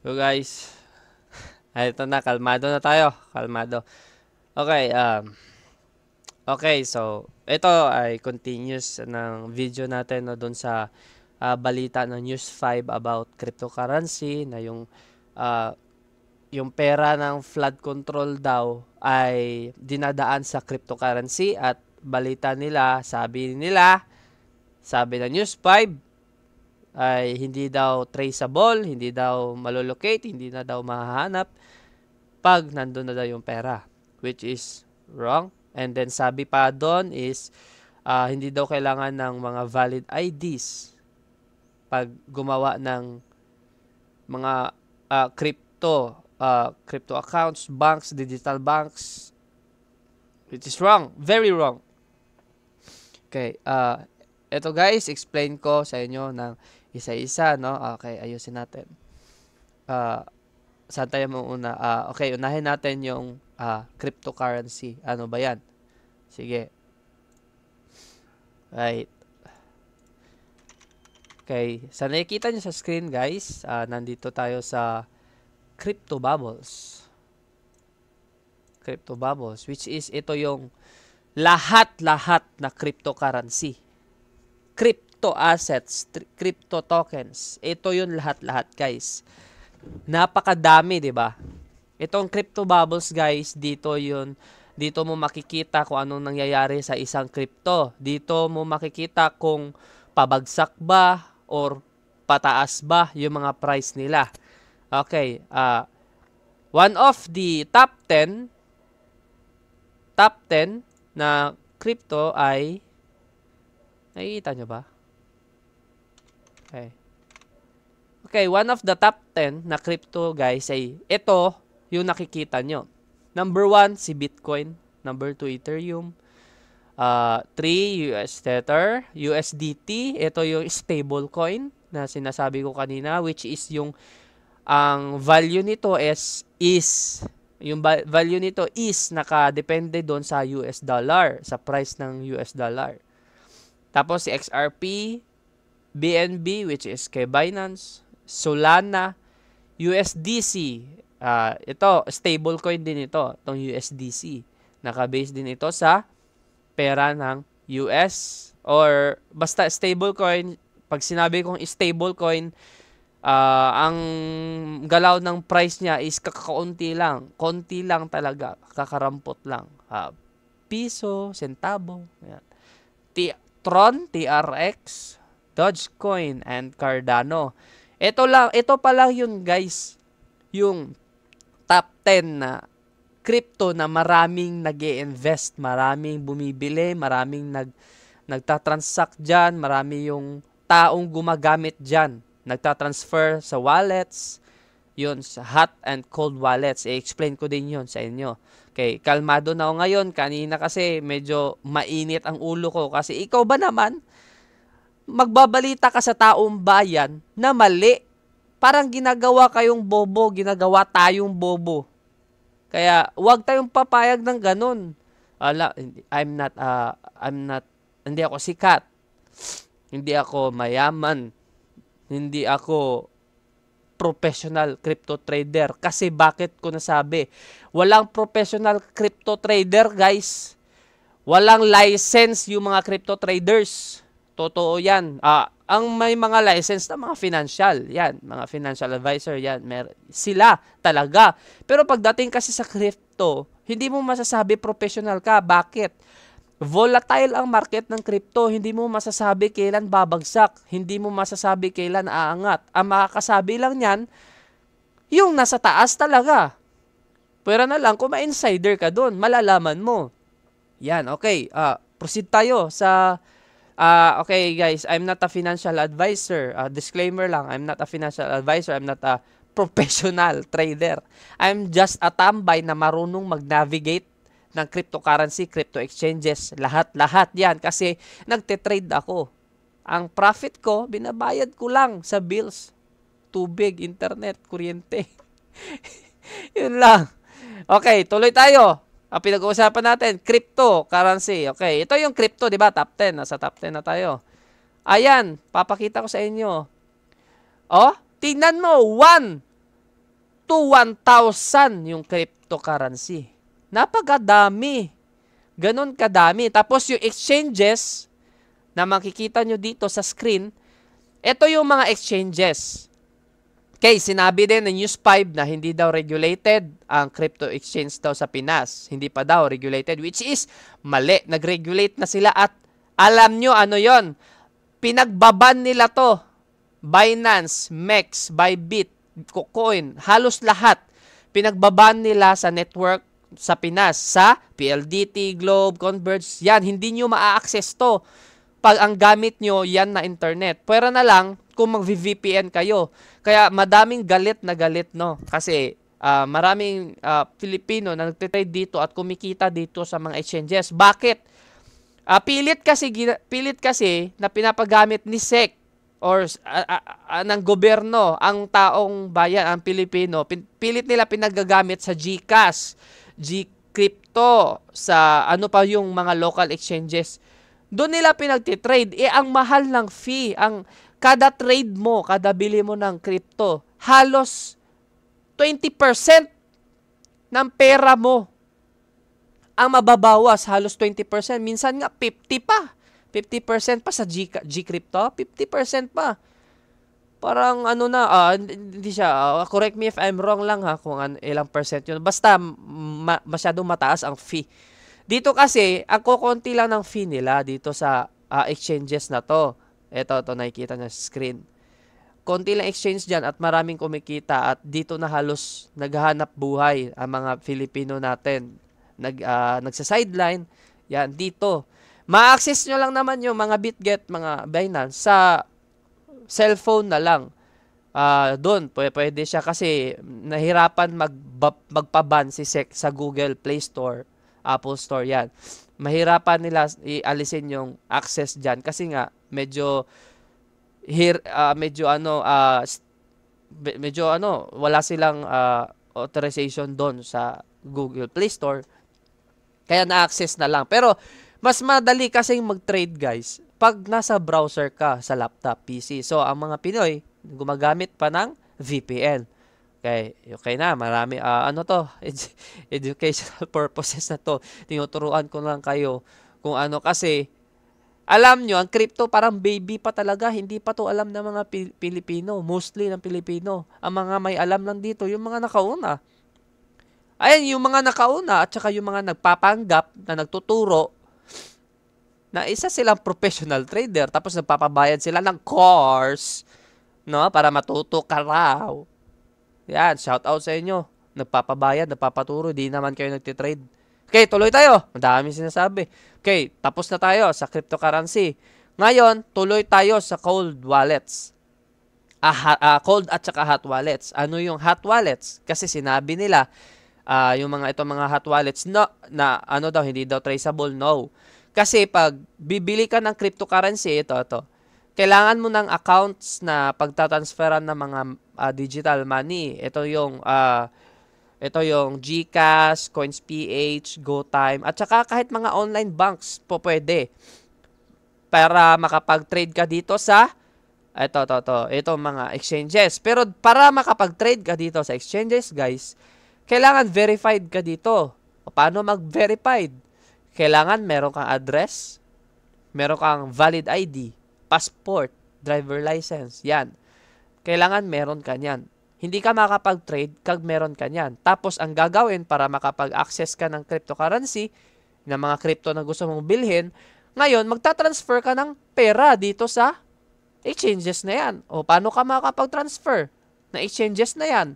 So guys, ito na, kalmado na tayo. Kalmado. Okay, okay, so ito ay continuous ng video natin no, dun sa balita ng News 5 about cryptocurrency na ah, yung pera ng flood control daw ay dinadaan sa cryptocurrency at balita nila, sabi ng News 5 ay hindi daw traceable, hindi daw malolocate, hindi na daw mahahanap pag nandun na daw yung pera, which is wrong. And then sabi pa doon is hindi daw kailangan ng mga valid IDs pag gumawa ng mga crypto accounts, banks, digital banks, which is wrong, very wrong. Okay, eto guys, explain ko sa inyo ng isa-isa, no? Okay, ayusin natin. Uh, Saan tayo muna? Okay, unahin natin yung cryptocurrency. Ano ba yan? Sige. Right. Okay. Sa nakikita nyo sa screen, guys, nandito tayo sa Crypto Bubbles. Crypto Bubbles, which is ito yung lahat-lahat na cryptocurrency. Crypto assets, crypto tokens. Ito yung lahat-lahat, guys. Napakadami, 'di ba? Itong crypto bubbles, guys, dito mo makikita kung anong nangyayari sa isang crypto. Dito mo makikita kung pabagsak ba or pataas ba yung mga price nila. Okay, one of the top 10 na crypto ay nakikita nyo ba? Okay. Okay, one of the top 10 na crypto, guys, ay ito yung nakikita nyo. Number 1, si Bitcoin. Number 2, Ethereum. 3, US Tether. USDT, ito yung stable coin na sinasabi ko kanina, which is ang value nito value nito is nakadepende doon sa US dollar, sa price ng US dollar. Tapos si XRP, BNB, which is kay Binance, Solana, USDC. Ito, stablecoin din ito, itong USDC. Naka-base din ito sa pera ng US or basta stablecoin. Pag sinabi kong stablecoin, ang galaw ng price niya is kakaunti lang. Konti lang talaga. Kakarampot lang. Piso, centavo. Ayan. Tron, TRX, Dogecoin, and Cardano. Ito pa lang yun, guys. Yung top 10 na crypto na maraming nag-i-invest, maraming bumibili, maraming nagtatransact dyan, marami yung taong gumagamit dyan. Nagtatransfer sa wallets, yun, sa hot and cold wallets. I-explain ko din yun sa inyo. Okay, kalmado na ako ngayon. Kanina kasi medyo mainit ang ulo ko. Kasi ikaw ba naman, magbabalita ka sa taong bayan na mali. Parang ginagawa kayong bobo, ginagawa tayong bobo. Kaya wag tayong papayag ng ganun. Hindi ako sikat. Hindi ako mayaman. Hindi ako professional crypto trader. Kasi bakit ko nasabi? Walang professional crypto trader, guys. Walang license yung mga crypto traders. Totoo yan. Ang may mga license na mga financial, yan, mga financial advisor, yan, sila talaga. Pero pagdating kasi sa crypto, hindi mo masasabi professional ka. Bakit? Volatile ang market ng crypto. Hindi mo masasabi kailan babagsak. Hindi mo masasabi kailan aangat. Ang makakasabi lang yan, yung nasa taas talaga. Pero na lang, kung ma-insider ka doon, malalaman mo. Yan, okay. Proceed tayo sa okay guys, I'm not a financial advisor. Disclaimer lang, I'm not a financial advisor. I'm not a professional trader. I'm just a tambay na marunong mag-navigate ng cryptocurrency, crypto exchanges, lahat-lahat yan. Kasi nagte-trade ako. Ang profit ko, binabayad ko lang sa bills. Tubig, internet, kuryente. Yun lang. Okay, tuloy tayo. Ang pinag-uusapan natin, cryptocurrency. Okay, ito yung crypto, di ba? Top 10. Nasa top 10 na tayo. Ayan, papakita ko sa inyo. Oh, tingnan mo. 1, to 1,000 yung cryptocurrency. Napakadami. Ganon kadami. Tapos yung exchanges na makikita nyo dito sa screen, ito yung mga exchanges. Okay, sinabi din ng News 5 na hindi daw regulated ang crypto exchange daw sa Pinas. Hindi pa daw regulated, which is mali. Nag-regulate na sila at alam nyo ano yon. Pinagbaban nila to. Binance, MEX, Bybit, KuCoin, halos lahat. Pinagbaban nila sa network sa Pinas, sa PLDT, Globe, Converge. Yan, hindi nyo ma-access to. Pag ang gamit nyo, yan na internet. Pwera na lang kung mag-VPN kayo. Kaya madaming galit na galit, no? Kasi maraming Filipino na nagtitrade dito at kumikita dito sa mga exchanges. Bakit? Pilit kasi na pinapagamit ni SEC or ng gobyerno ang taong bayan, ang Pilipino. Pilit nila pinagagamit sa GCash, GCrypto, sa ano pa yung mga local exchanges. Doon nila pinagtitrade. Ang mahal ng fee, kada trade mo, kada bili mo ng crypto, halos 20% ng pera mo ang mababawas, halos 20%. Minsan nga 50 pa. 50% pa sa Gcrypto, 50% pa. Parang ano na, hindi siya, correct me if I'm wrong lang ha, kung ilang percent yun. Basta masyadong mataas ang fee. Dito kasi, ang kukunti lang ng fee nila dito sa exchanges na to. Ito, nakikita nyo sa screen. Konti lang exchange dyan at maraming kumikita at dito na halos naghahanap buhay ang mga Filipino natin. Nagsa-sideline. Yan, dito. Ma-access nyo lang naman yung mga BitGet, mga Binance sa cellphone na lang. Doon, pwede siya kasi nahirapan magpaban si SEC sa Google Play Store, Apple Store, yan. Mahirapan nila ialisin yung access dyan kasi nga medyo wala silang authorization doon sa Google Play Store. Kaya na-access na lang. Pero mas madali kasing mag-trade, guys, pag nasa browser ka sa laptop, PC. So, ang mga Pinoy gumagamit pa ng VPN. Okay na, marami, educational purposes na to. Tinuturuan ko lang kayo kung ano kasi, alam nyo, ang crypto parang baby pa talaga. Hindi pa to alam ng mga Pilipino. Mostly ng Pilipino. Ang mga may alam lang dito, yung mga nakauna. Ayan, yung mga nakauna at saka yung mga nagpapanggap na nagtuturo na isa silang professional trader tapos nagpapabayad sila ng course, no, para matuto ka raw. Yan, shout out sa inyo. Nagpapabayad, nagpapaturo, di naman kayo nagtitrade. Okay, tuloy tayo. Madami sinasabi. Okay, tapos na tayo sa cryptocurrency. Ngayon, tuloy tayo sa cold wallets. Cold at saka hot wallets. Ano yung hot wallets? Kasi sinabi nila, yung itong mga hot wallets, hindi daw traceable, no. Kasi pag bibili ka ng cryptocurrency, ito, kailangan mo ng accounts na pagtatransferan ng mga digital money. Ito yung GCash, CoinsPH, GoTime, at saka kahit mga online banks po pwede. Para makapag-trade ka dito sa ito mga exchanges. Pero para makapag-trade ka dito sa exchanges, guys, kailangan verified ka dito. Paano mag-verified? Kailangan meron kang address, meron kang valid ID, passport, driver license, yan. Kailangan meron ka yan. Hindi ka makapag-trade kag meron ka yan. Tapos, ang gagawin para makapag-access ka ng cryptocurrency, ng mga crypto na gusto mong bilhin, ngayon, magta-transfer ka ng pera dito sa exchanges na yan. O, paano ka makapag-transfer na exchanges na yan?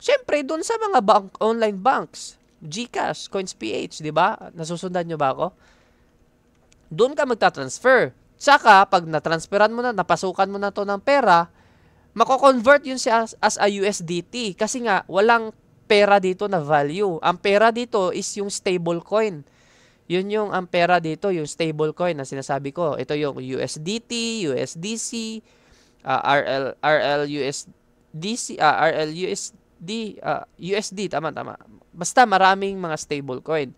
Siyempre, dun sa mga online banks, GCash, CoinsPH, di ba? Nasusundan nyo ba ako? Doon ka magta-transfer. Saka, pag na-transferan mo na, napasukan mo na to ng pera, mako-convert yun siya as a USDT. Kasi nga, walang pera dito na value. Ang pera dito is yung stable coin. Yun yung ang pera dito, yung stable coin na sinasabi ko. Ito yung USDT, USDC, USD, tama. Basta maraming mga stable coin.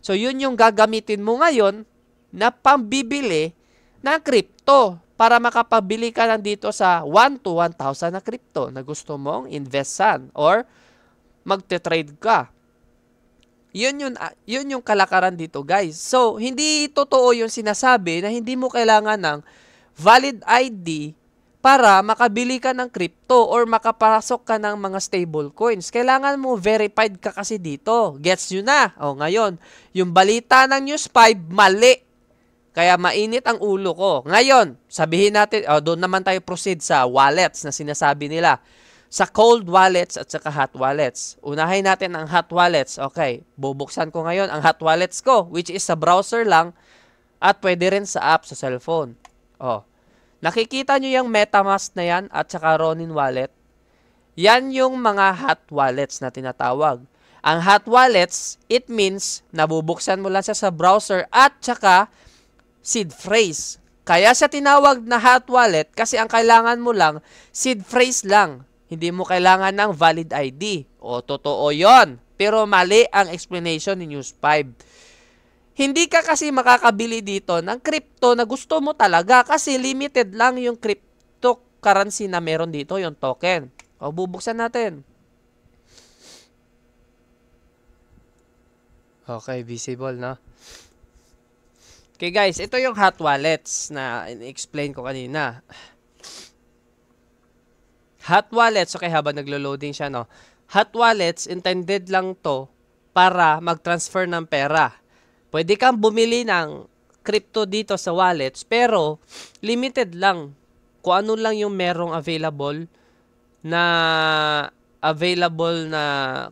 So, yun yung gagamitin mo ngayon na pambibili ng crypto para makapabili ka lang dito sa 1 to 1,000 na crypto na gusto mong investan or magte-trade ka. Yun yung kalakaran dito, guys. So, hindi totoo yung sinasabi na hindi mo kailangan ng valid ID para makabili ka ng crypto or makapasok ka ng mga stable coins. Kailangan mo verified ka kasi dito. Gets nyo na? O, ngayon, yung balita ng News 5, mali. Kaya mainit ang ulo ko. Ngayon, sabihin natin, doon naman tayo proceed sa wallets na sinasabi nila. Sa cold wallets at saka hot wallets. Unahin natin ang hot wallets. Okay, bubuksan ko ngayon ang hot wallets ko, which is sa browser lang at pwede rin sa app sa cellphone. Nakikita nyo yung MetaMask na yan at saka Ronin wallet. Yan yung mga hot wallets na tinatawag. Ang hot wallets, it means nabubuksan mo lang siya sa browser at saka seed phrase. Kaya siya tinawag na hot wallet kasi ang kailangan mo lang seed phrase lang. Hindi mo kailangan ng valid ID. Totoo yon. Pero mali ang explanation ni News 5. Hindi ka kasi makakabili dito ng crypto na gusto mo talaga kasi limited lang yung cryptocurrency na meron dito, yung token. Bubuksan natin. Okay, visible, no? Okay, guys. Ito yung hot wallets na in-explain ko kanina. Hot wallets, okay, habang naglo-loading siya, no? Hot wallets, intended lang to para mag-transfer ng pera. Pwede kang bumili ng crypto dito sa wallets, pero limited lang. Kung ano lang yung merong available na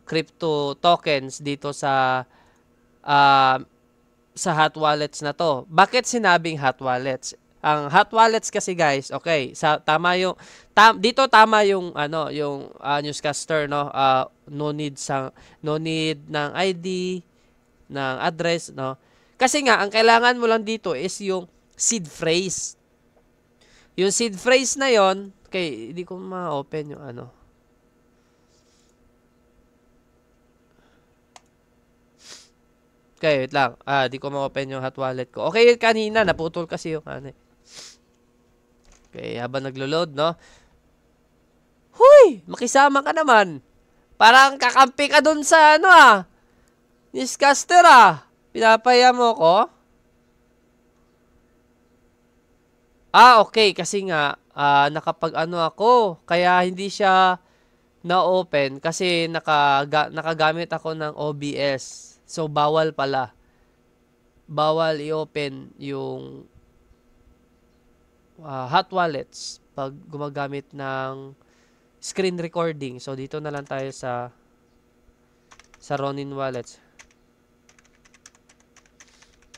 crypto tokens dito sa hot wallets na to. Bakit sinabing hot wallets? Ang hot wallets kasi, guys, okay, dito tama yung newscaster, no? No need ng ID, ng address, no? Kasi nga ang kailangan mo lang dito is yung seed phrase. Yung seed phrase na yon, okay, hindi ko ma-open yung ano. Okay, wait lang. Di ko ma-open yung hot wallet ko. Okay, kanina naputol kasi yung ano. Okay, habang naglo-load, no? Huy! Makisama ka naman. Parang kakampi ka dun sa newscaster, Pinapaya mo ko? Okay. Kasi nga, ako. Kaya hindi siya na-open kasi nakagamit ako ng OBS. So, bawal pala. Bawal i-open yung hot wallets pag gumagamit ng screen recording. So, dito na lang tayo sa Ronin wallets.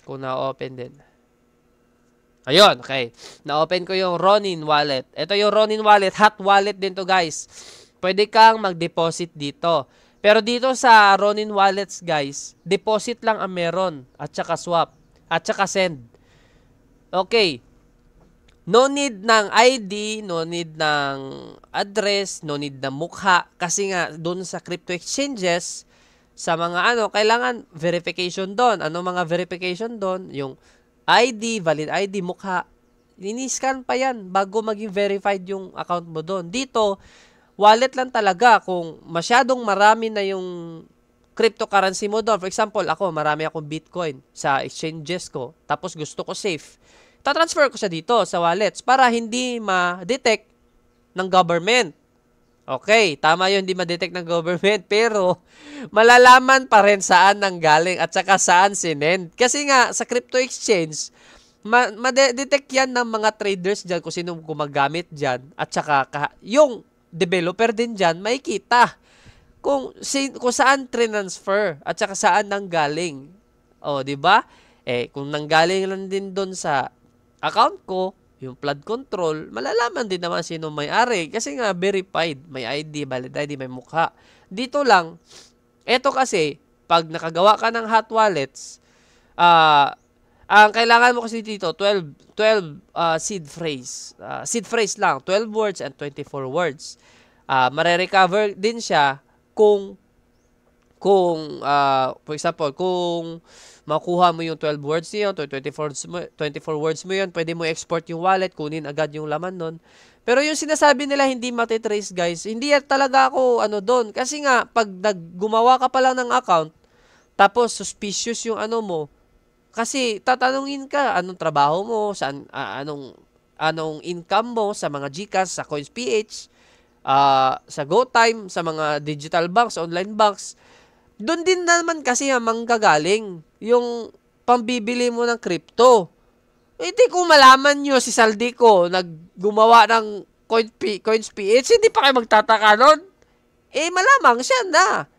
Kung na-open din. Ayun, okay. Na-open ko yung Ronin wallet. Ito yung Ronin wallet. Hot wallet din to, guys. Pwede kang mag-deposit dito. Pero dito sa Ronin wallets, guys, deposit lang ang meron. At saka swap. At saka send. Okay. No need ng ID, no need ng address, no need ng mukha. Kasi nga, doon sa crypto exchanges, sa mga kailangan verification doon. Ano mga verification doon? Yung ID, valid ID, mukha. Ini-scan pa yan bago maging verified yung account mo doon. Dito, wallet lang talaga. Kung masyadong marami na yung cryptocurrency mo doon. For example, marami akong Bitcoin sa exchanges ko. Tapos gusto ko safe. Tatransfer ko siya dito sa wallets para hindi ma-detect ng government. Okay, tama yun, hindi ma-detect ng government, pero malalaman pa rin saan nanggaling at saka saan sinend. Kasi nga, sa crypto exchange, ma-detect yan ng mga traders dyan kung sino gumagamit dyan at saka yung developer din dyan, makikita kung saan transfer at saka saan nanggaling. Di ba? Kung nanggaling lang din doon sa account ko, yung flood control, malalaman din naman sino may-ari. Kasi nga, verified. May ID, valid ID, may mukha. Dito lang, eto kasi, pag nakagawa ka ng hot wallets, ang kailangan mo kasi dito, 12 seed phrase. Seed phrase lang, 12 words and 24 words. Mare-recover din siya kung for example, kung makuha mo yung 12 words niyo, 24 words mo yun, pwede mo export yung wallet, kunin agad yung laman nun. Pero yung sinasabi nila hindi matitrace, guys, hindi talaga ako ano doon. Kasi nga, pag gumawa ka pa lang ng account, tapos suspicious yung ano mo, kasi tatanungin ka, anong trabaho mo, saan, anong income mo sa mga GCash, sa CoinsPH, sa GoTime, sa mga digital banks, online banks. Doon din naman kasi manggagaling yung pambibili mo ng crypto. Hindi ko malaman nyo si Saldico naggumawa ng CoinsPH, hindi pa kayo magtataka nun? Malamang siya na.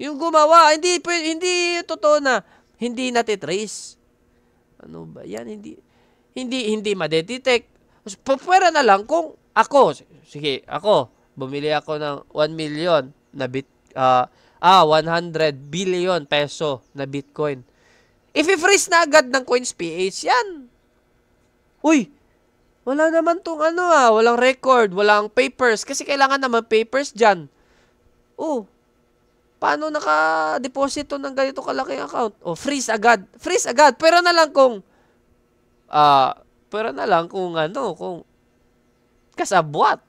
Yung gumawa, hindi totoo na hindi natitrace. Ano ba yan? Hindi madetect. Pwera na lang kung ako, sige, ako, bumili ako ng 1 million na 100 billion peso na Bitcoin. If-freeze na agad ng CoinsPH, yan. Uy, wala naman tong walang record, walang papers, kasi kailangan naman papers dyan. Paano naka-deposito ng ganito kalaking account? Freeze agad. Freeze agad. Pero na lang kung kung kasabwat.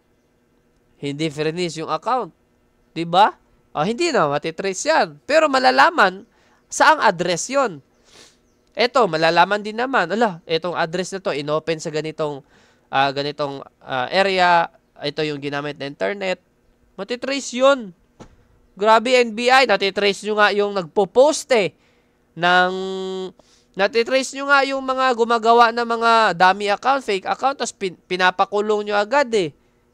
Hindi freeze yung account. 'Di ba? Hindi na matitrace 'yan. Pero malalaman saang address 'yon. Eto, malalaman din naman. Etong address na to inopen sa ganitong area. Ito yung ginamit na internet. Matitrace 'yon. Grabe, NBI, natitrace nyo nga yung nagpo-post natitrace nyo nga yung mga gumagawa ng mga dummy account, fake account, tapos pinapakulong nyo agad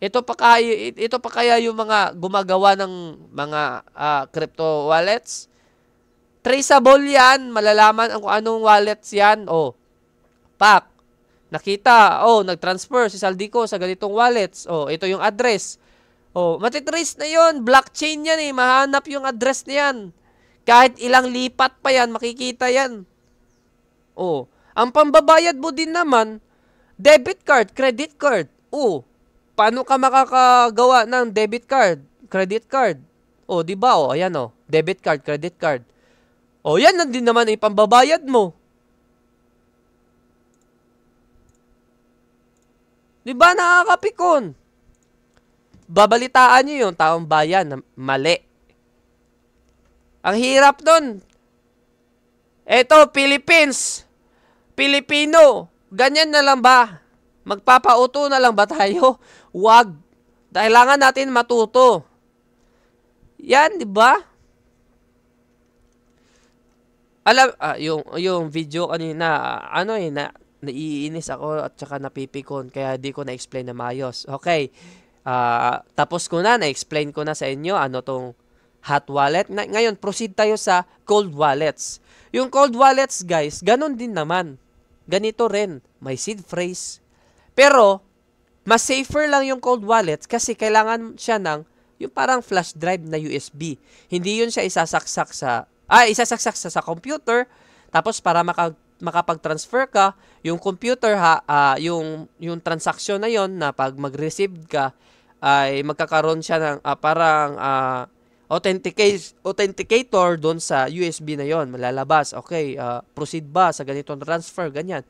Ito pa kaya yung mga gumagawa ng mga crypto wallets? Traceable yan, malalaman kung anong wallets yan. Nakita, nag-transfer si Saldico sa ganitong wallets. Ito yung address. Matitrace na yon, blockchain yan mahanap yung address niyan. Kahit ilang lipat pa yan, makikita yan. Ang pambabayad mo din naman, debit card, credit card. Paano ka makakagawa ng debit card, credit card? Di ba? Ayan debit card, credit card. Yan na din naman pambabayad mo. Di ba nakakapikon? Babalitaan nyo yung taong bayan na mali. Ang hirap nun. Eto, Philippines. Pilipino. Ganyan na lang ba? Magpapauto na lang ba tayo? Wag. Kailangan natin matuto. Yan, di ba? Alam, yung video kanina, naiinis ako at saka napipikon, kaya di ko na-explain na maayos. Okay. Tapos ko na-explain ko na sa inyo ano tong hot wallet. Ngayon, proceed tayo sa cold wallets. Yung cold wallets, guys, ganun din naman. Ganito rin. May seed phrase. Pero, mas safer lang yung cold wallets kasi kailangan siya ng yung parang flash drive na USB. Hindi yun siya isasaksak sa computer. Tapos, para makapag-transfer ka, yung computer, yung transaction na yon na pag mag-receive ka, ay magkakaroon siya ng parang authenticator doon sa USB na yon, malalabas. Okay, proceed ba sa ganitong transfer, ganyan.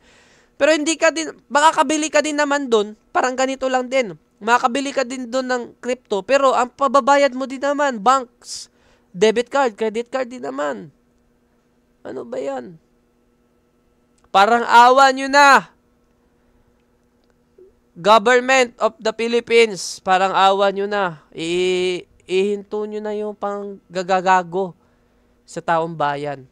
Pero hindi ka din, makakabili ka din naman doon, parang ganito lang din. Makakabili ka din doon ng crypto, pero ang pababayad mo din naman, banks, debit card, credit card din naman. Ano ba yan? Parang awa nyo na. Government of the Philippines, parang awa nyo na. Ihinto nyo na yung pang gagagago sa taong bayan.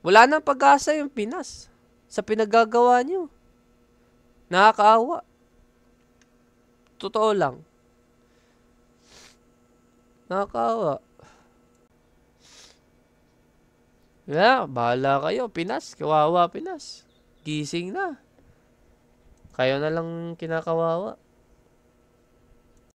Wala nang pag-asa yung Pinas sa pinagagawa nyo. Nakakaawa. Totoo lang. Nakakaawa. Bahala kayo, Pinas. Kawawa, Pinas. Gising na. Kayo na lang kinakawawa.